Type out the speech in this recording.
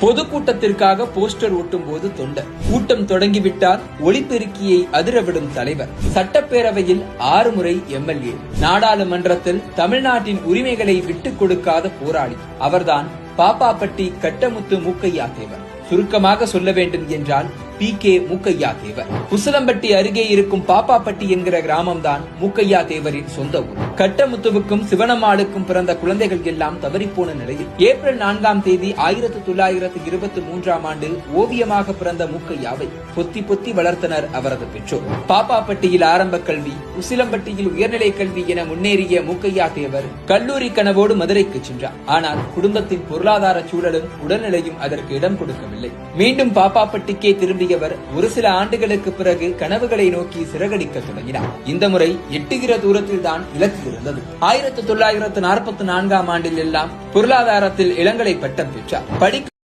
பொதுக்கூட்டத்திற்காக poster ஒட்டும் போது தொண்டர் கூட்டம் தொடங்கிவிட்டார். ஒளிபெருக்கியை அதிரவிடும் தலைவர். சட்டப்பேரவையில் 6 முறை எம்எல்ஏ. நாடாளுமன்றத்தில் தமிழ்நாட்டின் உரிமைகளை விட்டுக் கொடுக்காத போராளி. அவர்தான் பாப்பாப்பட்டி கட்டமுத்து மூக்கையா தேவர். சுருக்கமாக சொல்ல வேண்டும் என்றால் PK மூக்கையா தேவர். உசிலம்பட்டி அருகே இருக்கும் பாப்பாப்பட்டி என்கிற கிராமம்தான் மூக்கையா தேவரின் சொந்த ஊர். கட்டமுத்துவுக்கும் சிவனம்மாளுக்கும் பிறந்த குழந்தைகள் எல்லாம் தவறிப்போன நிலையில் ஏப்ரல் 4ஆம் தேதி 1923ஆம் ஆண்டு ஓவியமாக பிறந்த மூக்கையாவை பொத்தி பொத்தி வளர்த்தனர் அவரது பெற்றோர். பாப்பாப்பட்டியில் ஆரம்ப கல்வி, உசிலம்பட்டியில் உயர்நிலை கல்வி என முன்னேறிய மூக்கையா தேவர் கல்லூரி கனவோடு மதுரைக்கு சென்றார். ஆனால் குடும்பத்தின் பொருளாதார சூழலும் உடல்நிலையும் அதற்கு இடம் கொடுக்கவில்லை. மீண்டும் பாப்பாப்பட்டிக்கே திரும்பியவர் ஒரு சில ஆண்டுகளுக்கு பிறகு கனவுகளை நோக்கி சிறகடிக்க தொடங்கினார். இந்த முறை எட்டுகிற தூரத்தில் தான் இலக்கு இருந்தது. 1944ஆம் ஆண்டில் எல்லாம் பொருளாதாரத்தில் இளங்கலை பட்டம் பெற்றார்.